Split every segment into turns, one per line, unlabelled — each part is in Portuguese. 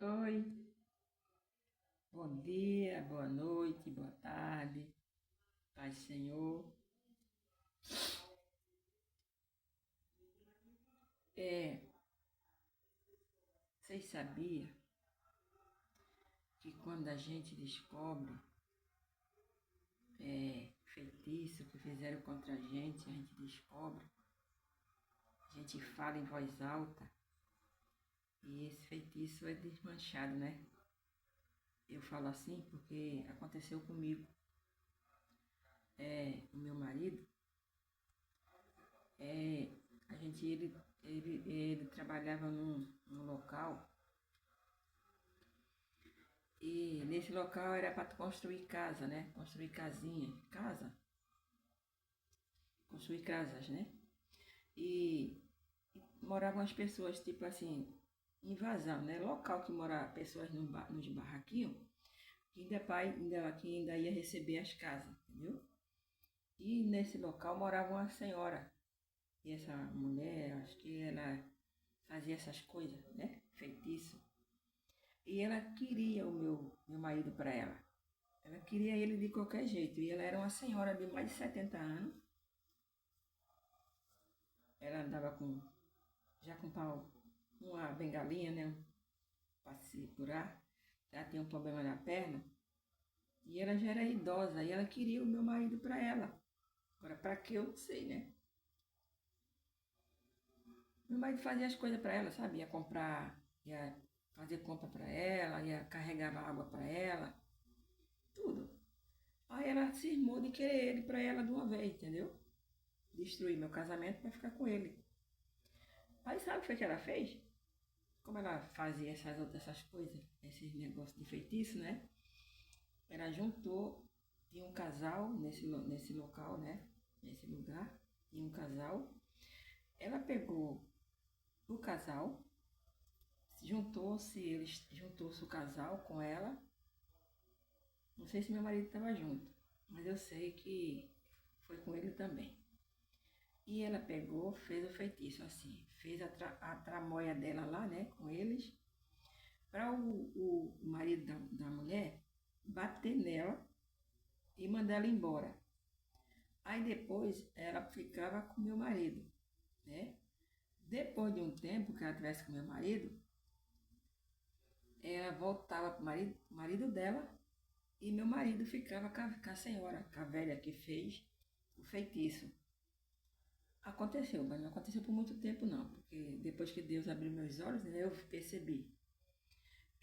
Oi, bom dia, boa noite, boa tarde, paz do Senhor. É, vocês sabiam que quando a gente descobre feitiço que fizeram contra a gente descobre, a gente fala em voz alta e esse feitiço é desmanchado, né? Eu falo assim porque aconteceu comigo. O meu marido, é, ele trabalhava num local. E nesse local era para construir casa, né? Construir casinha, casa, construir casas, né? E, e moravam as pessoas, tipo assim, invasão, né? Local que mora pessoas nos barraquinhos, que ainda ia receber as casas, entendeu? E nesse local morava uma senhora. E essa mulher, acho que ela fazia essas coisas, né? Feitiço. E ela queria meu marido para ela. Ela queria ele de qualquer jeito. E ela era uma senhora de mais de 70 anos. Ela andava já com uma bengalinha, né? Para se curar. Ela tinha um problema na perna. E ela já era idosa. E ela queria o meu marido para ela. Agora, para que eu não sei, né? Meu marido fazia as coisas para ela, sabe? Ia comprar, ia fazer compra para ela, ia carregar água para ela, tudo. Aí ela cismou de querer ele para ela de uma vez, entendeu? Destruir meu casamento para ficar com ele. Aí sabe o que foi que ela fez? Como ela fazia essas coisas, esses negócios de feitiço, né? Ela juntou, tinha um casal nesse local, né? Nesse lugar, tinha um casal. Ela pegou o casal, juntou-se o casal com ela. Não sei se meu marido estava junto, mas eu sei que foi com ele também. E ela pegou, fez o feitiço assim, fez a tramóia dela lá, né, com eles, para o marido da mulher bater nela e mandar ela embora. Aí depois ela ficava com meu marido, né? Depois de um tempo que ela tivesse com meu marido, ela voltava para o marido dela e meu marido ficava com a senhora, com a velha que fez o feitiço. Aconteceu, mas não aconteceu por muito tempo não, porque depois que Deus abriu meus olhos, né, eu percebi.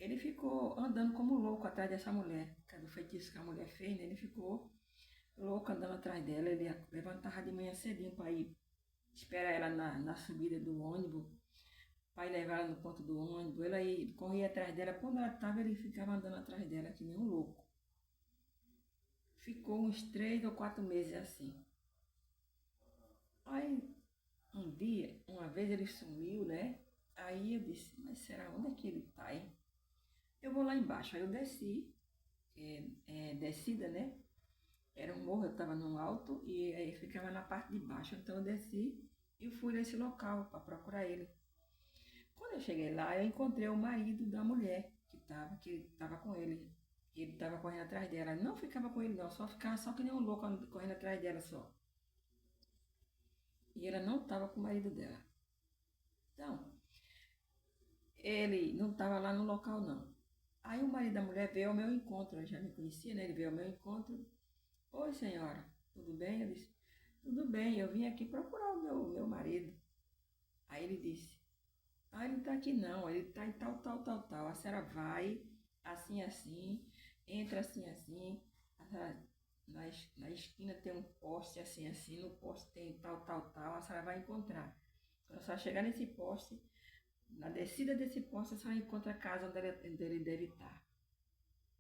Ele ficou andando como louco atrás dessa mulher, do feitiço que a mulher fez, né? Ele ficou louco andando atrás dela. Ele levantava de manhã cedinho para ir esperar ela na subida do ônibus, para ir levar ela no ponto do ônibus. Ele corria atrás dela. Quando ela estava, ele ficava andando atrás dela, que nem um louco. Ficou uns 3 ou 4 meses assim. Aí, um dia, uma vez ele sumiu, né? Aí eu disse, mas será onde é que ele está, hein? Eu vou lá embaixo. Aí eu desci, descida, né? Era um morro, eu estava no alto e aí ficava na parte de baixo. Então eu desci e fui nesse local para procurar ele. Quando eu cheguei lá, eu encontrei o marido da mulher que estava com ele. Ele estava correndo atrás dela. Não ficava com ele não, só ficava só que nem um louco correndo atrás dela só. E ela não estava com o marido dela. Então, ele não estava lá no local não. Aí o marido da mulher veio ao meu encontro, eu já me conhecia, né? Ele veio ao meu encontro. Oi, senhora, tudo bem? Eu disse, tudo bem, eu vim aqui procurar o meu marido. Aí ele disse, ele não está aqui não, ele está em tal, tal, tal, tal. A senhora vai, assim, assim, entra assim, assim. Na esquina tem um poste assim, assim, no poste tem tal, tal, tal. A senhora vai encontrar. Quando a senhora chegar nesse poste, na descida desse poste, a senhora encontra a casa onde ele deve estar.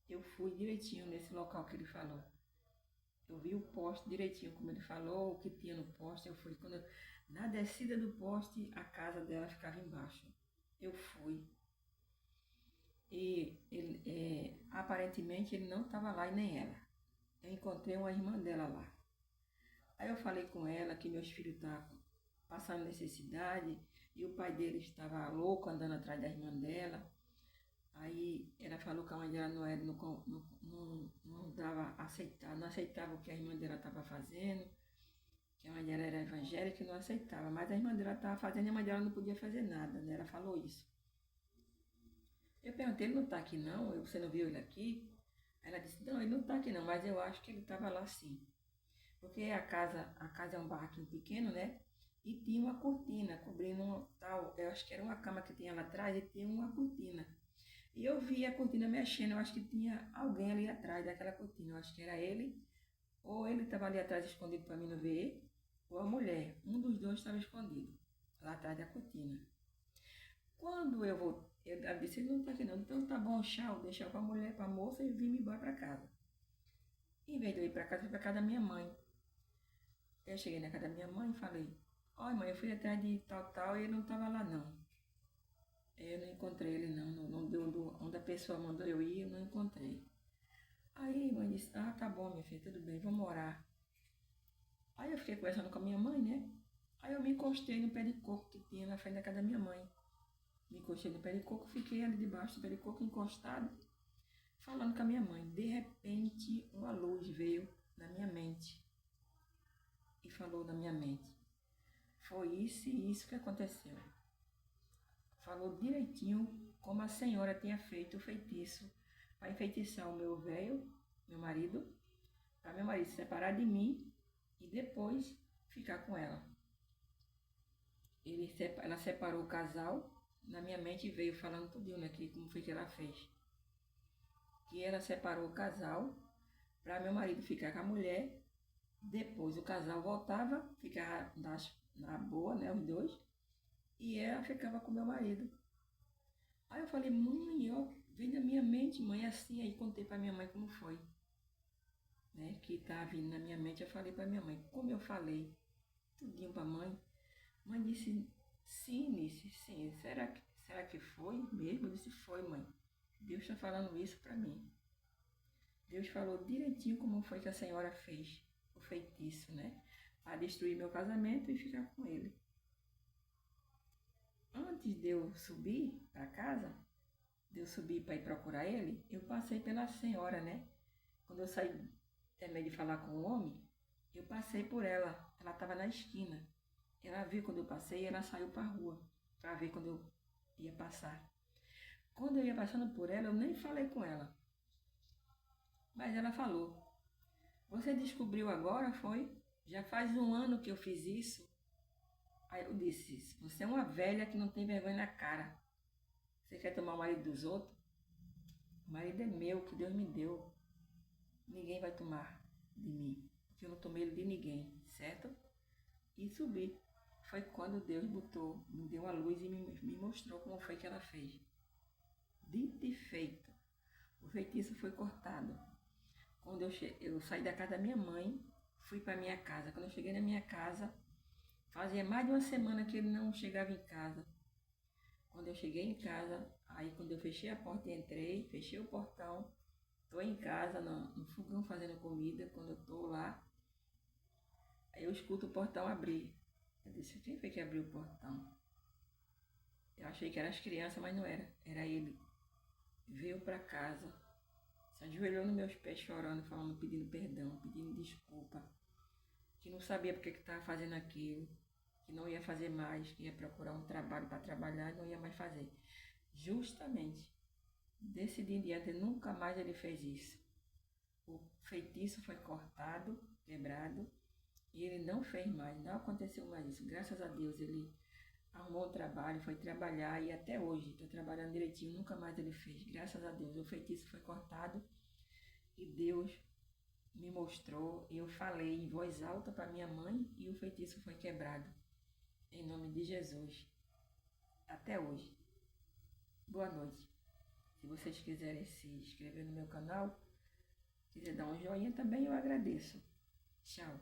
Eu fui direitinho nesse local que ele falou. Eu vi o poste direitinho, como ele falou, o que tinha no poste. Na descida do poste, a casa dela ficava embaixo. Eu fui. E aparentemente ele não estava lá e nem ela. Eu encontrei uma irmã dela lá. Aí eu falei com ela que meus filhos estavam passando necessidade e o pai dele estava louco andando atrás da irmã dela. Aí ela falou que a mãe dela não, era, não dava aceitar, não aceitava o que a irmã dela estava fazendo, que a mãe dela era evangélica e não aceitava, mas a irmã dela estava fazendo e a mãe dela não podia fazer nada, né? Ela falou isso. Eu perguntei, ele não está aqui não? Você não viu ele aqui? Ela disse, não, ele não está aqui não, mas eu acho que ele estava lá sim. Porque a casa é um barraquinho pequeno, né? E tinha uma cortina cobrindo tal, eu acho que era uma cama que tinha lá atrás e tinha uma cortina. E eu vi a cortina mexendo, eu acho que tinha alguém ali atrás daquela cortina, eu acho que era ele, ou ele estava ali atrás escondido para mim não ver, ou a mulher, um dos dois estava escondido, lá atrás da cortina. Quando eu vou, ela disse, ele não está aqui não, então tá bom, tchau, deixar para a mulher, para a moça e vim embora para casa. Em vez de eu ir para casa, fui para casa da minha mãe. Eu cheguei na casa da minha mãe e falei, olha mãe, eu fui atrás de tal e ele não estava lá não. Eu não encontrei ele não deu onde a pessoa mandou eu ir, eu não encontrei. Aí a mãe disse, ah, tá bom, minha filha, tudo bem, vamos orar. Aí eu fiquei conversando com a minha mãe, né? Aí eu me encostei no pé de coco que tinha na frente da casa da minha mãe. Me encostei no pé de coco, fiquei ali debaixo do pé de coco encostado, falando com a minha mãe. De repente, uma luz veio na minha mente e falou na minha mente. Foi isso e isso que aconteceu. Falou direitinho como a senhora tinha feito o feitiço para enfeitiçar o meu velho, meu marido, para meu marido se separar de mim e depois ficar com ela. Ela separou o casal, na minha mente veio falando tudinho, né, que como foi que ela fez. Que ela separou o casal para meu marido ficar com a mulher, depois o casal voltava, ficava na boa, né, os dois, e ela ficava com meu marido. Aí eu falei, mãe, ó, vem da minha mente, mãe, assim, aí contei para minha mãe como foi, né, que tá vindo na minha mente, eu falei para minha mãe, como eu falei, tudinho para mãe. Mãe disse, sim, Nice, sim, será que foi mesmo? Eu disse, foi, mãe, Deus está falando isso para mim. Deus falou direitinho como foi que a senhora fez o feitiço, né, para destruir meu casamento e ficar com ele. Antes de eu subir para casa, de eu subir para ir procurar ele, eu passei pela senhora, né? Quando eu saí, terminei de falar com o homem, eu passei por ela. Ela estava na esquina. Ela viu quando eu passei e ela saiu para a rua para ver quando eu ia passar. Quando eu ia passando por ela, eu nem falei com ela. Mas ela falou, você descobriu agora, foi? Já faz 1 ano que eu fiz isso. Aí eu disse, você é uma velha que não tem vergonha na cara. Você quer tomar o marido dos outros? O marido é meu, que Deus me deu. Ninguém vai tomar de mim, porque eu não tomei ele de ninguém, certo? E subi. Foi quando Deus me deu a luz e me mostrou como foi que ela fez. Dito e feito. O feitiço foi cortado. Quando eu saí da casa da minha mãe, fui para minha casa. Quando eu cheguei na minha casa, fazia mais de 1 semana que ele não chegava em casa. Quando eu cheguei em casa, aí quando eu fechei a porta e entrei, fechei o portão, tô em casa, no fogão fazendo comida, quando eu tô lá, aí eu escuto o portão abrir. Eu disse, quem foi que abriu o portão? Eu achei que eram as crianças, mas não era. Era ele. Veio para casa, se ajoelhou nos meus pés chorando, falando, pedindo perdão, pedindo desculpa, que não sabia porque que estava fazendo aquilo, que não ia fazer mais, que ia procurar um trabalho para trabalhar e não ia mais fazer. Justamente, desse dia em diante, nunca mais ele fez isso. O feitiço foi cortado, quebrado, e ele não fez mais, não aconteceu mais isso. Graças a Deus, ele arrumou um trabalho, foi trabalhar e até hoje está trabalhando direitinho, nunca mais ele fez. Graças a Deus, o feitiço foi cortado e Deus me mostrou, eu falei em voz alta para minha mãe e o feitiço foi quebrado. Em nome de Jesus. Até hoje. Boa noite. Se vocês quiserem se inscrever no meu canal, quiser dar um joinha também, eu agradeço. Tchau.